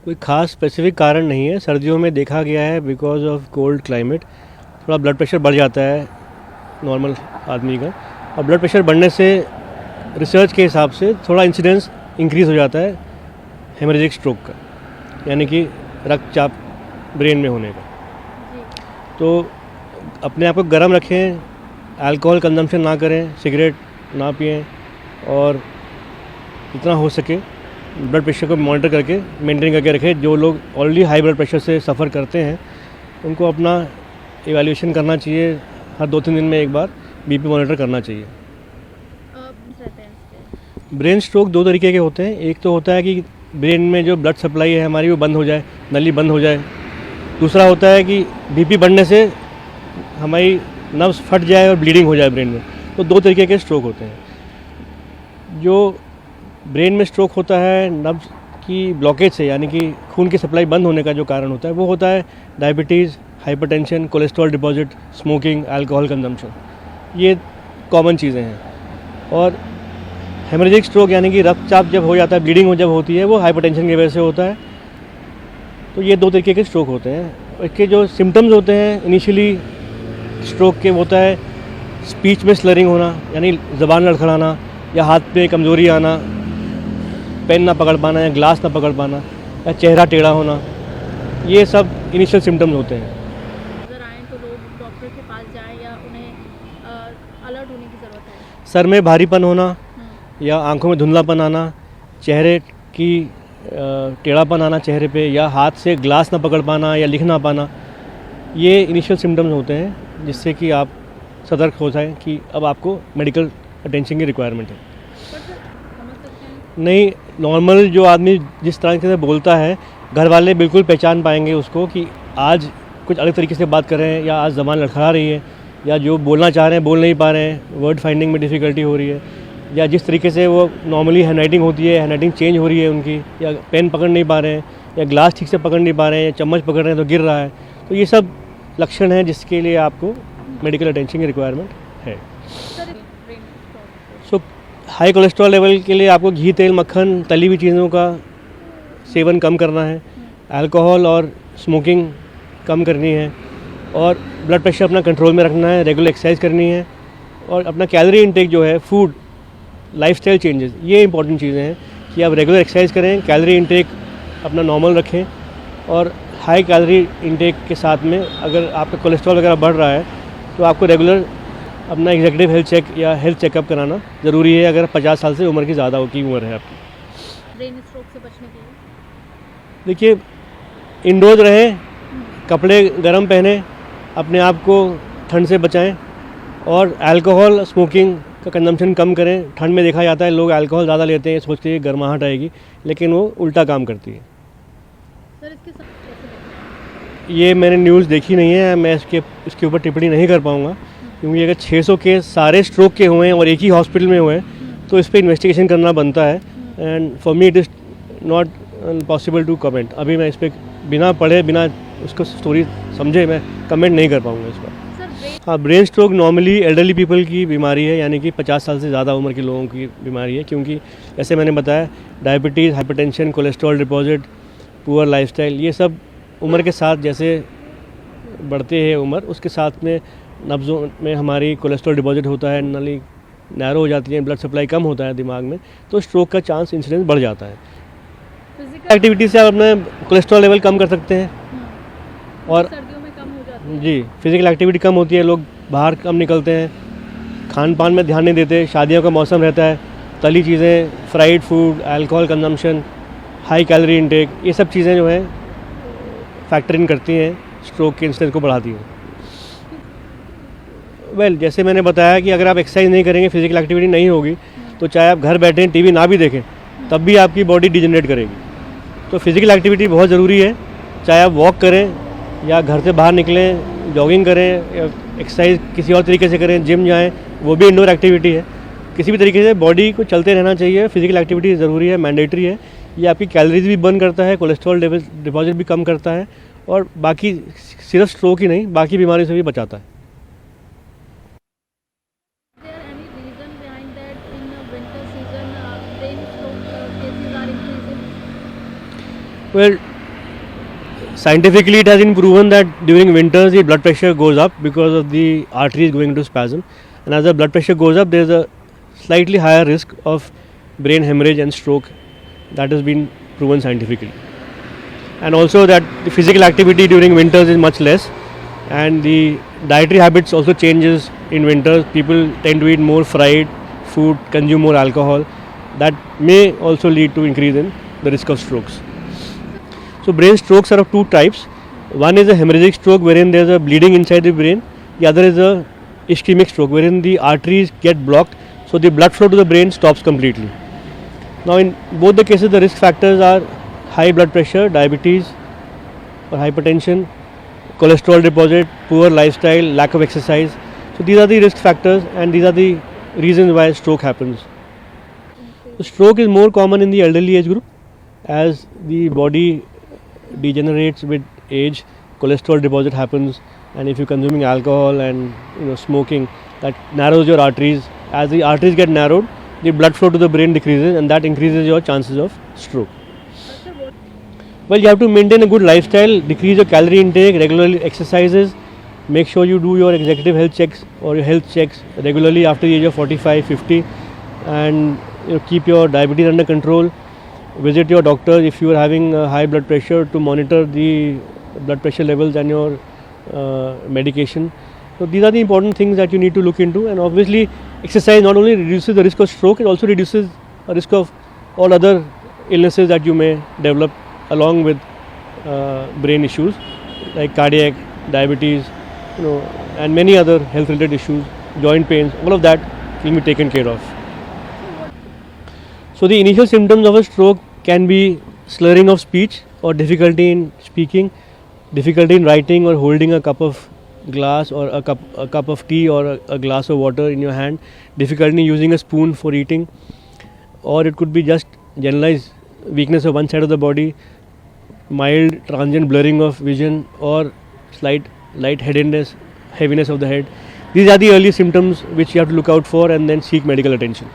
कोई ख़ास स्पेसिफिक कारण नहीं है। सर्दियों में देखा गया है बिकॉज ऑफ कोल्ड क्लाइमेट थोड़ा ब्लड प्रेशर बढ़ जाता है नॉर्मल आदमी का, और ब्लड प्रेशर बढ़ने से रिसर्च के हिसाब से थोड़ा इंसिडेंस इंक्रीज़ हो जाता है हेमरेजिक स्ट्रोक का, यानी कि रक्तचाप ब्रेन में होने का। तो अपने आप को गर्म रखें, अल्कोहल कंजम्पशन ना करें, सिगरेट ना पिएं, और जितना हो सके ब्लड प्रेशर को मॉनिटर करके मेंटेन करके रखें। जो लोग ऑलरेडी हाई ब्लड प्रेशर से सफ़र करते हैं उनको अपना इवैल्यूएशन करना चाहिए, हर 2-3 दिन में एक बार बीपी मॉनिटर करना चाहिए। ब्रेन स्ट्रोक 2 तरीके के होते हैं। एक तो होता है कि ब्रेन में जो ब्लड सप्लाई है हमारी वो बंद हो जाए, नली बंद हो जाए। दूसरा होता है कि बीपी बढ़ने से हमारी नर्व्स फट जाए और ब्लीडिंग हो जाए ब्रेन में। तो 2 तरीके के स्ट्रोक होते हैं। जो ब्रेन में स्ट्रोक होता है नर्व्स की ब्लॉकेज से, यानी कि खून की सप्लाई बंद होने का जो कारण होता है वो होता है diabetes, hypertension, cholesterol deposit, smoking, alcohol consumption. ये कॉमन चीज़ें हैं। और हेमरेजिक स्ट्रोक यानी कि रक्तचाप जब हो जाता है, ब्लीडिंग जब होती है, वो हाइपरटेंशन की वजह से होता है। तो ये 2 तरीके के स्ट्रोक होते हैं। इसके जो सिम्टम्स होते हैं इनिशियली स्ट्रोक के, होता है स्पीच में स्लरिंग होना, यानी ज़बान लड़खड़ाना, या हाथ पे कमज़ोरी आना, पेन ना पकड़ पाना या ग्लास ना पकड़ पाना, या चेहरा टेढ़ा होना। ये सब इनिशियल सिम्टम्स होते हैं। अगर आएँ तो लोग डॉक्टर के पास जाएँ या उन्हें अलर्ट होने की ज़रूरत है? सर में भारीपन होना या आंखों में धुंधलापन आना, चेहरे की टेढ़ापन आना चेहरे पे, या हाथ से ग्लास ना पकड़ पाना या लिख ना पाना, ये इनिशियल सिम्टम्स होते हैं जिससे कि आप सतर्क हो जाएं कि अब आपको मेडिकल अटेंशन की रिक्वायरमेंट है। नहीं, नॉर्मल जो आदमी जिस तरह से बोलता है, घर वाले बिल्कुल पहचान पाएंगे उसको कि आज कुछ अलग तरीके से बात कर रहे हैं, या आज ज़बान लड़खड़ा रही है, या जो बोलना चाह रहे हैं बोल नहीं पा रहे हैं, वर्ड फाइंडिंग में डिफ़िकल्टी हो रही है, या जिस तरीके से वो नॉर्मली हैंडराइटिंग होती है, हैंडराइटिंग चेंज हो रही है उनकी, या पेन पकड़ नहीं पा रहे हैं, या ग्लास ठीक से पकड़ नहीं पा रहे हैं, या चम्मच पकड़ रहे हैं तो गिर रहा है। तो ये सब लक्षण हैं जिसके लिए आपको मेडिकल अटेंशन की रिक्वायरमेंट है। सो हाई कोलेस्ट्रॉल लेवल के लिए आपको घी, तेल, मक्खन, तली हुई चीज़ों का सेवन कम करना है, अल्कोहल और स्मोकिंग कम करनी है, और ब्लड प्रेशर अपना कंट्रोल में रखना है, रेगुलर एक्सरसाइज करनी है, और अपना कैलोरी इनटेक जो है, फूड, लाइफस्टाइल चेंजेस, ये इंपॉर्टेंट चीज़ें हैं कि आप रेगुलर एक्सरसाइज करें, कैलोरी इनटेक अपना नॉर्मल रखें, और हाई कैलोरी इनटेक के साथ में अगर आपका कोलेस्ट्रॉल वगैरह बढ़ रहा है तो आपको रेगुलर अपना एग्जीक्यूटिव हेल्थ चेक या हेल्थ चेकअप कराना ज़रूरी है अगर 50 साल से उम्र की ज़्यादा की उम्र है आपकी। ब्रेन स्ट्रोक से बचने के लिए देखिए, इंडोर्स रहें, कपड़े गर्म पहने, अपने आप को ठंड से बचाएं, और अल्कोहल, स्मोकिंग का कंजम्पशन कम करें। ठंड में देखा जाता है लोग अल्कोहल ज़्यादा लेते हैं, सोचते हैं गर्माहट आएगी, लेकिन वो उल्टा काम करती है। सर इसके साथ कैसे बचना है? ये मैंने न्यूज़ देखी नहीं है, मैं इसके ऊपर टिप्पणी नहीं कर पाऊँगा, क्योंकि अगर 600 केस सारे स्ट्रोक के हुए हैं और एक ही हॉस्पिटल में हुए हैं तो इस पर इन्वेस्टिगेशन करना बनता है, and for me it is not possible to comment. अभी मैं इस पर बिना पढ़े, बिना उसको स्टोरी समझे मैं कमेंट नहीं कर पाऊँगा इस पर। हाँ, brain stroke normally elderly people की बीमारी है, यानी कि 50 साल से ज़्यादा उम्र के लोगों की बीमारी है, क्योंकि जैसे मैंने बताया diabetes, hypertension, cholesterol deposit, poor lifestyle, ये सब उम्र के साथ जैसे बढ़ते हैं उम्र, उसके साथ में नब्ज़ों में हमारी कोलेस्ट्रॉल डिपॉजिट होता है, नली नैरो हो जाती है, ब्लड सप्लाई कम होता है दिमाग में, तो स्ट्रोक का चांस इंसिडेंस बढ़ जाता है। एक्टिविटी से आप अपना कोलेस्ट्रॉल लेवल कम कर सकते हैं, और सर्दियों में कम हो जाती है। जी, फिज़िकल एक्टिविटी कम होती है, लोग बाहर कम निकलते हैं, खान पान में ध्यान नहीं देते, शादियों का मौसम रहता है, तली चीज़ें, fried food, alcohol consumption, high calorie intake, ये सब चीज़ें जो हैं फैक्टर इन करती हैं, स्ट्रोक के इंसिडेंस को बढ़ाती हैं। जैसे मैंने बताया कि अगर आप एक्सरसाइज नहीं करेंगे, फिजिकल एक्टिविटी नहीं होगी, तो चाहे आप घर बैठें, टीवी ना भी देखें, तब भी आपकी बॉडी डिजेनरेट करेगी। तो फिजिकल एक्टिविटी बहुत ज़रूरी है, चाहे आप वॉक करें या घर से बाहर निकलें, जॉगिंग करें, या एक्सरसाइज किसी और तरीके से करें, जिम जाएं, वो भी इंडोर एक्टिविटी है। किसी भी तरीके से बॉडी को चलते रहना चाहिए, फिजिकल एक्टिविटी ज़रूरी है, मैंडेटरी है। ये आपकी कैलोरीज भी बर्न करता है, कोलेस्ट्रॉल डिपॉजिट भी कम करता है, और बाकी सिर्फ स्ट्रोक ही नहीं, बाकी बीमारी से भी बचाता है। Well, Scientifically, it has been proven that during winters the blood pressure goes up because of the arteries going into spasm, and as the blood pressure goes up, there is a slightly higher risk of brain hemorrhage and stroke. That has been proven scientifically, and also that the physical activity during winters is much less, and the dietary habits also changes in winters. People tend to eat more fried food, consume more alcohol. That may also lead to increase in the risk of strokes. So brain strokes are of two types. One is a hemorrhagic stroke wherein there is a bleeding inside the brain. The other is a ischemic stroke wherein the arteries get blocked, so the blood flow to the brain stops completely. Now in both the cases the risk factors are high blood pressure, diabetes or hypertension, cholesterol deposit, poor lifestyle, lack of exercise. So these are the risk factors and these are the reasons why stroke happens. The stroke is more common in the elderly age group as the body degenerates with age, cholesterol deposit happens, and if you're consuming alcohol and smoking, that narrows your arteries. As the arteries get narrowed, the blood flow to the brain decreases and that increases your chances of stroke. Well, you have to maintain a good lifestyle, decrease your calorie intake, regularly exercises, make sure you do your executive health checks or your health checks regularly after the age of 45, 50, and keep your diabetes under control. Visit your doctor if you are having high blood pressure to monitor the blood pressure levels and your medication. So these are the important things that you need to look into, and obviously exercise not only reduces the risk of stroke, it also reduces the risk of all other illnesses that you may develop along with brain issues like cardiac, diabetes, and many other health related issues, joint pains, all of that will be taken care of. So the initial symptoms of a stroke can be slurring of speech or difficulty in speaking, difficulty in writing or holding a cup of glass or a cup of tea or a glass of water in your hand, difficulty in using a spoon for eating, or it could be just generalized weakness of one side of the body, mild transient blurring of vision, or slight lightheadedness, heaviness of the head. These are the early symptoms which you have to look out for and then seek medical attention.